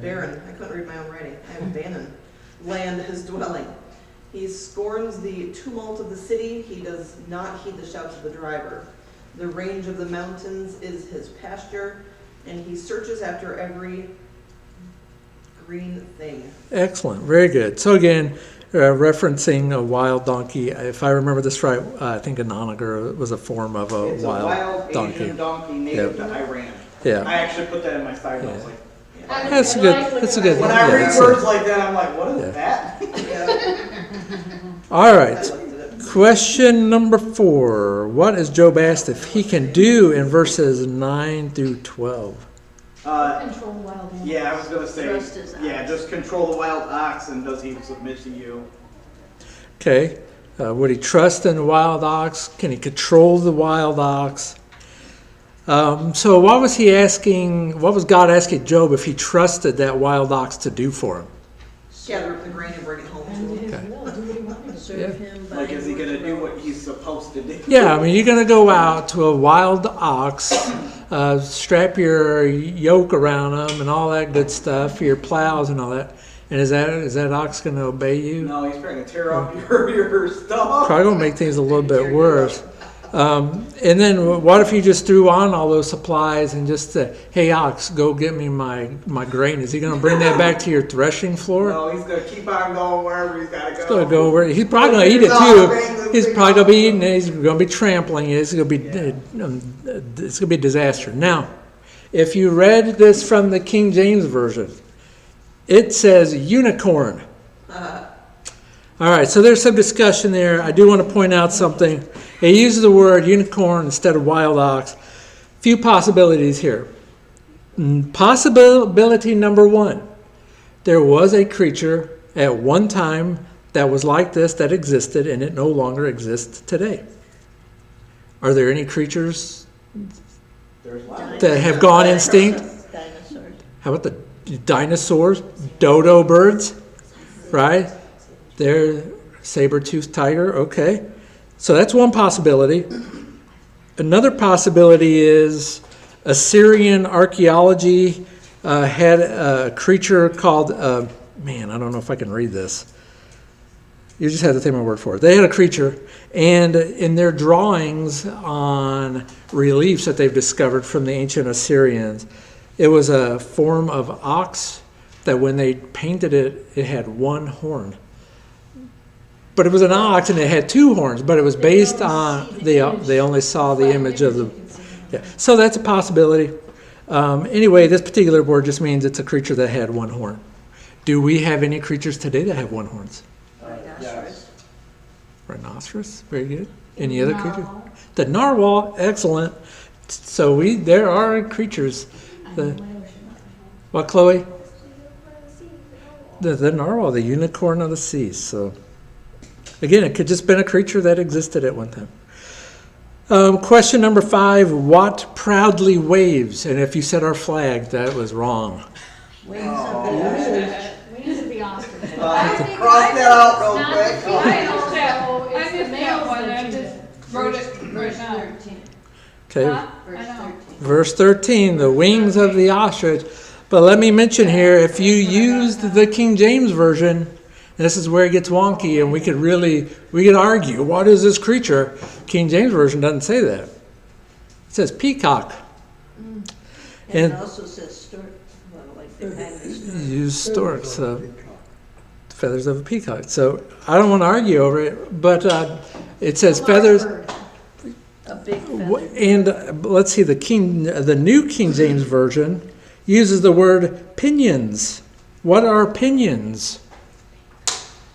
barren. I couldn't read my own writing. I have Bannon. Land his dwelling. He scorns the tumult of the city. He does not heed the shouts of the driver. The range of the mountains is his pasture, and he searches after every green thing. Excellent. Very good. So again, referencing a wild donkey. If I remember this right, I think an onager was a form of a It's wild a wild donkey. Asian donkey native to Iran. Yeah. I actually put that in my side notes. Yeah. Like, That's a good. That's a good. when I yeah, read that's a- words like that, I'm like, what is Yeah. that? Yeah, All I right. looked at it. Question number 4. What is Job asked if he can do in verses 9 through 12? Control wild animals. Yeah, I was gonna say, Trust his yeah, ox. just control the wild ox, and does he submit to you? Okay. Would he trust in the wild ox? Can he control the wild ox? So what was he asking? What was God asking Job if he trusted that wild ox to do for him? Gather up the grain and bring it home to him. Okay. Will, do what he wanted to do. Serve him by Like, is he gonna do his what he's supposed to do? Yeah, I mean, you're going to go out to a wild ox, strap your yoke around them and all that good stuff, your plows and all that. And is that ox going to obey you? No, he's trying to tear up your stuff. Probably going to make things a little bit worse. And then what if you just threw on all those supplies and just said, hey, ox, go get me my grain? Is he going to bring that back to your threshing floor? No, he's gonna keep on going wherever he's gotta go. He's going to go over. He's probably going to eat it too. He's probably going to be eating it. He's going to be trampling it. It's going to be a disaster. Now, if you read this from the King James Version, it says unicorn. All right, so there's some discussion there. I do want to point out something. It uses the word unicorn instead of wild ox. Few possibilities here. Possibility number 1. There was a creature at one time that was like this, that existed, and it no longer exists today. Are there any creatures There's lots. that have gone extinct? dinosaurs. How about the dinosaurs, dodo birds, right? They're saber-toothed tiger, okay. So that's one possibility. Another possibility is Assyrian archaeology had a creature called, man, I don't know if I can read this. You just have to take my word for it. They had a creature, and in their drawings on reliefs that they've discovered from the ancient Assyrians, it was a form of ox that when they painted it, it had one horn. But it was an ox and it had two horns, but it was based on, they only saw the image of the, yeah. So that's a possibility. Anyway, this particular word just means it's a creature that had one horn. Do we have any creatures today that have one horns? Rhinoceros. Rhinoceros, very good. Any other creatures? The narwhal, excellent. So there are creatures. What, Chloe? The narwhal, the unicorn of the sea. So again, it could just been a creature that existed at one time. Question number 5, what proudly waves? And if you said our flag, that was wrong. Wings of the ostrich. Wings of the ostrich. Cross that out real quick. I know that, I missed that one, I just wrote it right now. 13. Okay, Huh? Verse I know. 13. verse 13, the wings of the ostrich. But let me mention here, if you used the King James Version, this is where it gets wonky, and we could argue, what is this creature? King James Version doesn't say that. It says peacock. And And- it also says stork, well, like the kind of stork. Use stork, so feathers of a peacock. So I don't want to argue over it, but it says feathers. A big feather. And let's see, the New King James Version uses the word pinions. What are pinions?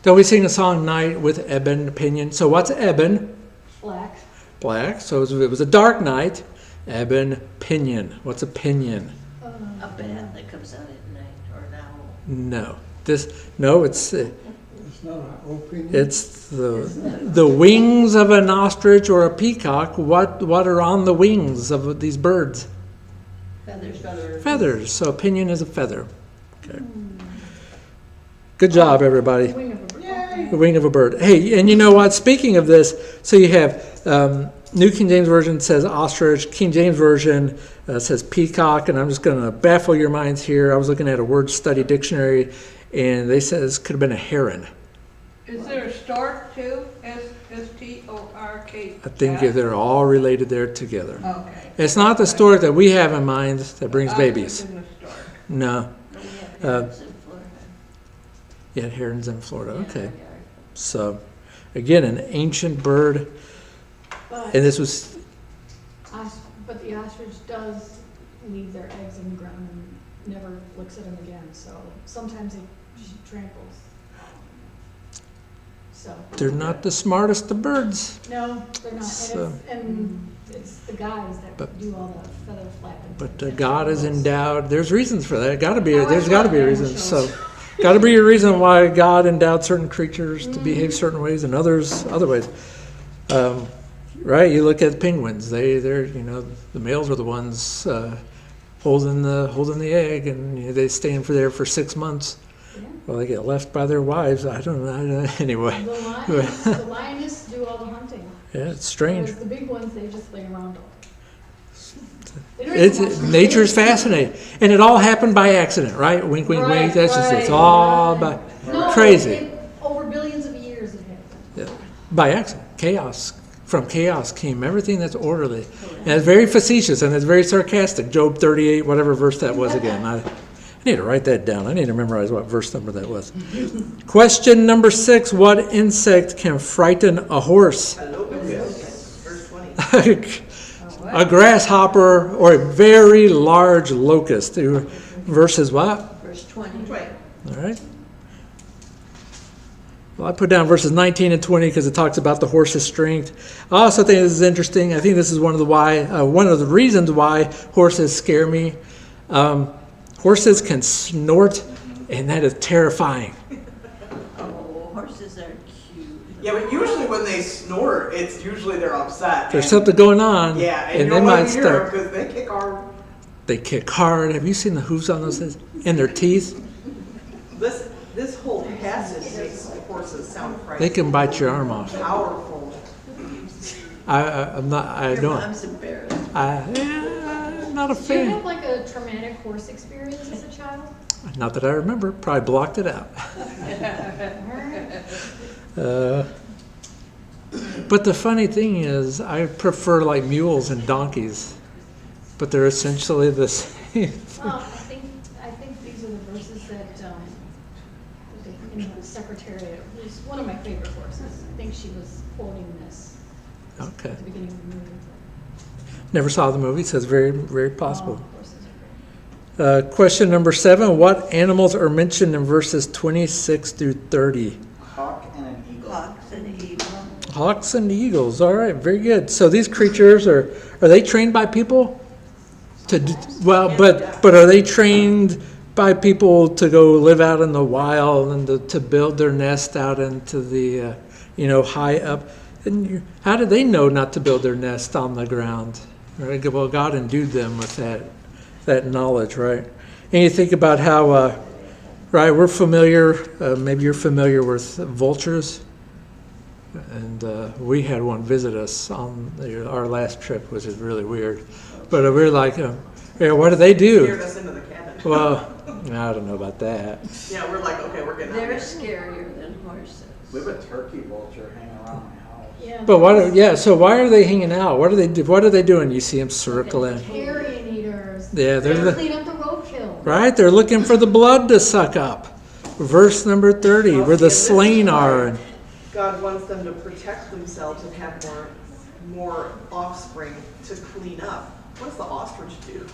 Don't we sing a song, Night with Ebon Pinion? So what's ebon? Black. Black. So it was a dark night. Ebon pinion. What's a pinion? A bat that comes out at night, or an owl. No. It's It's not an opinion. it's the wings of an ostrich or a peacock. What are on the wings of these birds? Feathers. Feathers. So a pinion is a feather. Okay. Good job, everybody. Wing of a bird. The wing of a bird. Hey, and you know what? Speaking of this, so you have New King James Version says ostrich. King James Version says peacock. And I'm just going to baffle your minds here. I was looking at a word study dictionary, and they says could have been a heron. Is there a stork too? S-T-O-R-K. I think they're all related there together. Okay. It's not the stork that we have in mind that brings babies. I was thinking the stork. No. We have herons in Florida. Yeah, herons in Florida. Okay. Yeah. So, again, an ancient bird. But, And this was, but the ostrich does leave their eggs in the ground and never looks at them again, so sometimes she tramples. So. they're not the smartest of birds. No, they're not, So- and it's the guys that But- do all the feather flapping. But God is endowed. There's reasons for that. There's got to be a reason. shows. So, got to be a reason why God endowed certain creatures to behave certain ways and others other ways. Right? You look at penguins. They're the males are the ones holding the egg, and they stay in there for 6 months. Yeah. Well, they get left by their wives. I don't know. Anyway, The lioness do all the hunting. yeah, it's strange. Whereas the big ones, they just lay around. They don't even watch the Nature's TV. fascinating, and it all happened by accident, right? Wink, wink, wink. That's just it's all by No, crazy. over billions of years it happened. Yeah. By accident. Chaos. From chaos came everything that's orderly. And it's very facetious and it's very sarcastic. Job 38, whatever verse that was again. I need to write that down. I need to memorize what verse number that was. Question number 6. What insect can frighten a horse? Hello, verse 20. A grasshopper or a very large locust. Verses what? Verse 20. Right. All right. Well, I put down verses 19 and 20 because it talks about the horse's strength. I also think this is interesting. I think this is one of the reasons why horses scare me. Horses can snort, and that is terrifying. Oh, horses are cute. Yeah, but usually when they snort, it's usually they're upset. There's And- something going on, Yeah, and and you they don't might want to hear them start. because they kick hard. They kick hard. Have you seen the hooves on those things? In their teeth? This whole passage makes horses sound frightening. They can bite your arm off. Powerful. I'm not. I Your don't. mom's embarrassed. I'm not a Did you fan. have like a traumatic horse experience as a child? Not that I remember. Probably blocked it out. But the funny thing is, I prefer like mules and donkeys, but they're essentially the same. Well, I think these are the verses that the Secretariat, who's one of my favorite horses. I think she was quoting this Okay. at the beginning of the movie. Never saw the movie, so it's very, very possible. Oh, horses are great. Question number 7. What animals are mentioned in verses 26 through 30? Hawk and an eagle. Hawks and eagle. Hawks and eagles. All right, very good. So these creatures are they trained by people? But are they trained by people to go live out in the wild and to build their nest out into the high up? And how do they know not to build their nest on the ground? Right? Well, God endued them with that knowledge, right? And you think about how, right? We're familiar. Maybe you're familiar with vultures. And we had one visit us on our last trip, which is really weird. But we were like, what do they Scared do? us into the cabin. Well, I don't know about that. Yeah, we're like, okay, we're getting out They're of here. scarier than horses. We have a turkey vulture hanging around my house. Yeah, But so why are they hanging out? What are they doing? You see them circling. carrion eaters. Yeah, They clean up the roadkill. right. They're looking for the blood to suck up. Verse number 30, where the slain are. God wants them to protect themselves and have more offspring to clean up. What does the ostrich do?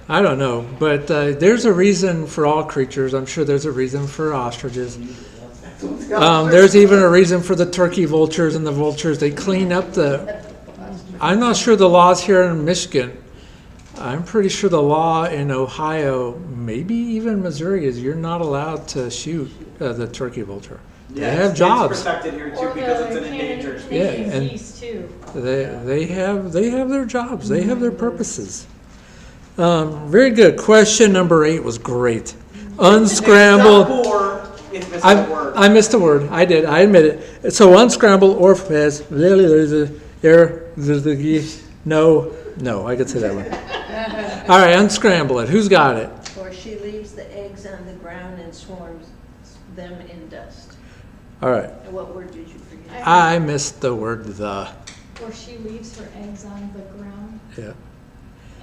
I don't know, but there's a reason for all creatures. I'm sure there's a reason for ostriches. There's even a reason for the turkey vultures and the vultures. They clean up I'm not sure the laws here in Michigan. I'm pretty sure the law in Ohio, maybe even Missouri, is you're not allowed to shoot the turkey vulture. They have jobs. It's protected here too Or because it's the an endangered species. Yeah, Canadian and- geese too. They have their jobs. They have their purposes. Very good. Question number 8 was great. Unscrambled. Except for if it's a word. I missed a word. I did. I admit it. So unscrambled or has no. I could say that one. All right, unscramble it. Who's got it? Or she leaves the eggs on the ground and swarms them in dust. All right. And what word did you forget? I missed the word the. Or she leaves her eggs on the ground Yeah.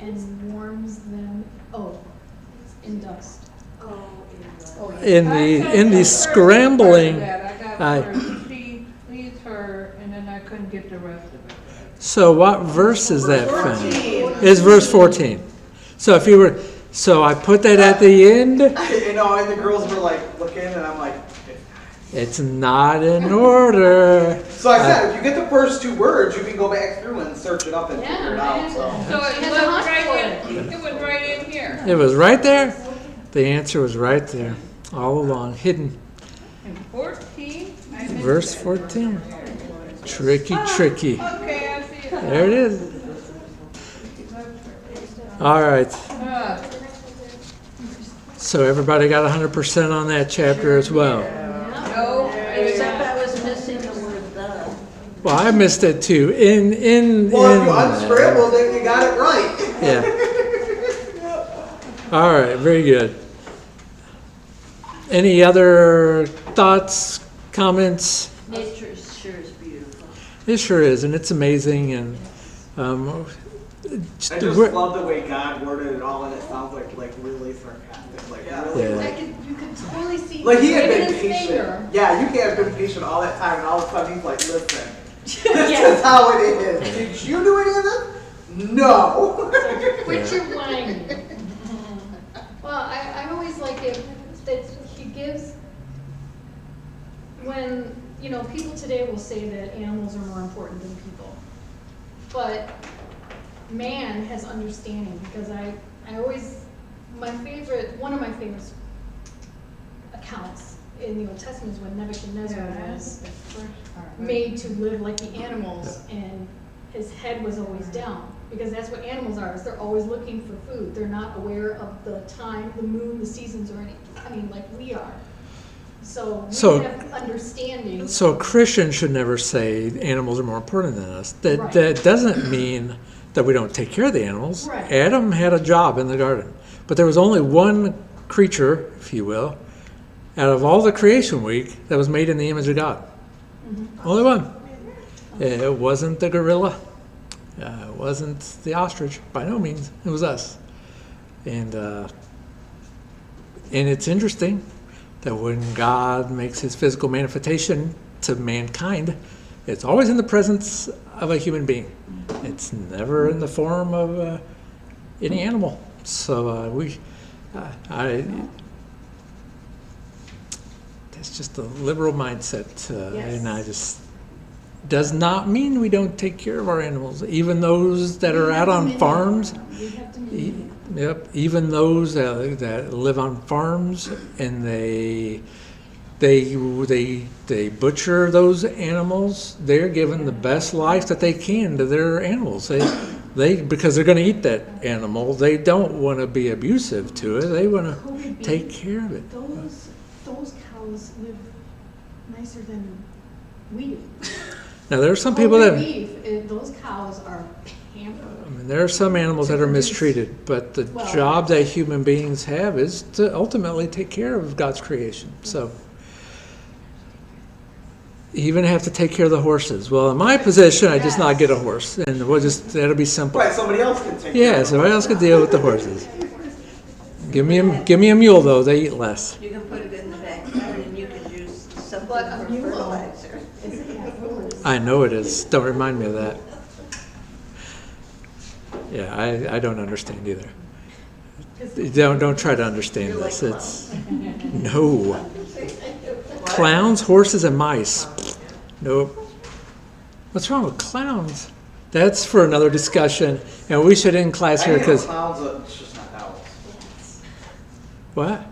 and warms them, in dust. In the scrambling. I got first. She leaves her, and then I couldn't get the rest of it. So what verse is that from? 14. It's verse 14. So so I put that at the end. And the girls were like looking, and I'm like, It's not in order. so I said, if you get the first 2 words, you can go back through and search it up and figure it out. So. So She it has was a hunt right for in, it was right in here. It was right there. The answer was right there, all along, hidden. And 14? I missed Verse that. 14. Tricky. Okay, I see it. There it is. All right. So everybody got 100% on that chapter as well. No, Except I was missing the word the. Well, I missed it too. Well, if you unscrambled it, you got it right. Yeah. All right, very good. Any other thoughts, comments? Nature sure is beautiful. It sure is, and it's amazing. And I just love the way God worded it all, and it sounds like really sarcastic, like really Yeah. like. You could totally see. Like he had waving been his patient. finger. Yeah, you can't have been patient all that time, and all of a sudden he's like, listen, this Yeah. is how it is. Did you do any of this? No. Quit your whining. Well, I always like it that he gives, when, people today will say that animals are more important than people. But man has understanding, because I always, one of my favorite accounts in the Old Testament is when Nebuchadnezzar was made to live like the animals, and his head was always down, because that's what animals are, is they're always looking for food. They're not aware of the time, the moon, the seasons, or anything, like we are. So So- we have understanding. So a Christian should never say animals are more important than us. That Right. that doesn't mean that we don't take care of the animals. Right. Adam had a job in the garden, but there was only one creature, if you will, out of all the creation week that was made in the image of God. Only one. It wasn't the gorilla. It wasn't the ostrich. By no means. It was us. And it's interesting that when God makes his physical manifestation to mankind, it's always in the presence of a human being. It's never in the form of any animal. So that's just a liberal mindset, and I just does not mean we don't take care of our animals, even those that are out on farms. We have to meet. Yep, even those that live on farms and they butcher those animals. They're giving the best life that they can to their animals. They because they're going to eat that animal. They don't want to be abusive to it. They want to take care of it. Those cows live nicer than we do. Now there are some people that. Those cows are pampered. I mean, there are some animals that are mistreated, but the job that human beings have is to ultimately take care of God's creation. So, you even have to take care of the horses. Well, in my position, I just not get a horse, and that'll be simple. Right, somebody else can take care Yeah, of it. somebody else could deal with the horses. Give me a mule though; they eat less. You can put it in the backyard and you can use something But a for mule fertilizer. I know it is. Don't remind me of that. Yeah, I don't understand either. Don't try to understand this. It's no clowns, horses, and mice. Nope. What's wrong with clowns? That's for another discussion, and we should end class here because Clowns, it's just not owls. what?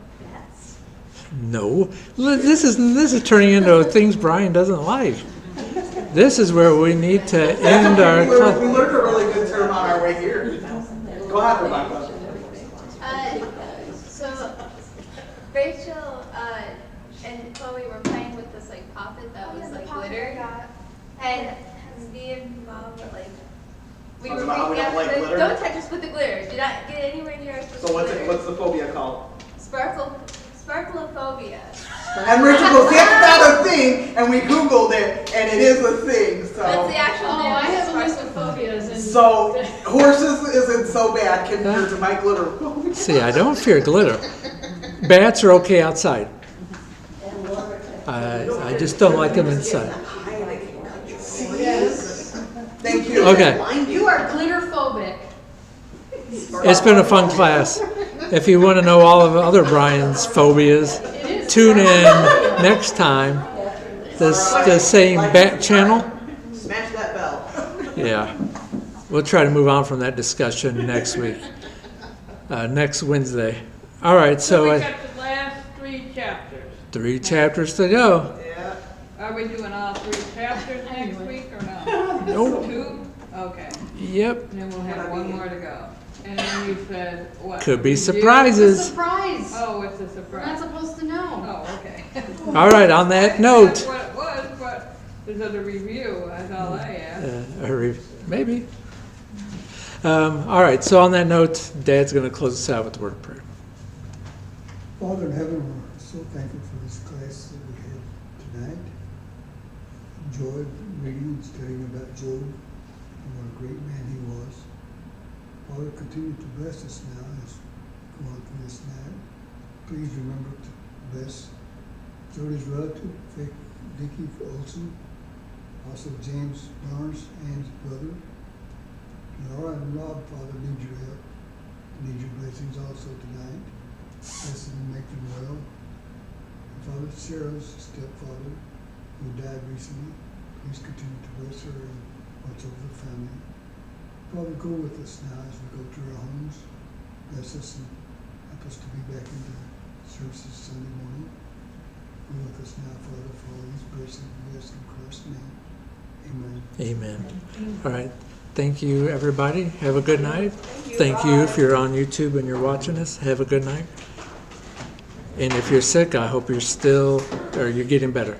No, this is turning into things Brian doesn't like. This is where we need to end our We class. learned a really good term on our way here. Go ahead, Rebecca. So Rachel and Chloe were playing with this like poppet that was like glitter, and me and Mom were like, we were Mom, we freaking don't out. like Like, glitter? don't touch us with the glitter. Do not get anywhere near us with So the what's glitter. what's the phobia called? Sparkleophobia. And Rachel goes, that's not a thing, and we Googled it, and it is a thing, What's so. the actual Oh, name? I have a list of phobias and. So, horses isn't so bad compared to my glitter phobia. See, I don't fear glitter. Bats are okay outside. I just don't like them inside. Thank you. Okay. You are glitter phobic. It's been a fun class. If you want to know all of other Brian's phobias, tune in next time. The same bat channel. Smash that bell. Yeah. We'll try to move on from that discussion next week. Next Wednesday. All right, So so we got the last 3 chapters. 3 chapters to go. Yeah. Are we doing all 3 chapters next week or no? Nope. 2? Okay. Yep. And then we'll have 1 more to go. And then you said, what? Could be review? surprises. Surprise. Oh, it's a We're not surprise. supposed to know. Oh, okay. All right, on that note. That's what it was, but there's a review, that's all I asked. Maybe. All right, so on that note, Dad's going to close us out with the word of prayer. Father in heaven, we're so thankful for this class that we had tonight. Enjoyed reading and studying about Job and what a great man he was. Father, continue to bless us now as we go on through this night. Please remember to bless Jody's relative, Dickie Olson, also James Barnes, Ann's brother. Laura and Rob, Father, need your help. Need your blessings also tonight. Bless them and make them well. And Father, Sarah's stepfather, who died recently, please continue to bless her and watch over the family. Father, go with us now as we go to our homes. Bless us and help us to be back into services Sunday morning. Go with us now, Father, for all these blessings we ask in Christ's name. Amen. Amen. All right. Thank you, everybody. Have a good night. Thank you if you're on YouTube and you're watching us. Have a good night. And if you're sick, I hope you're getting better.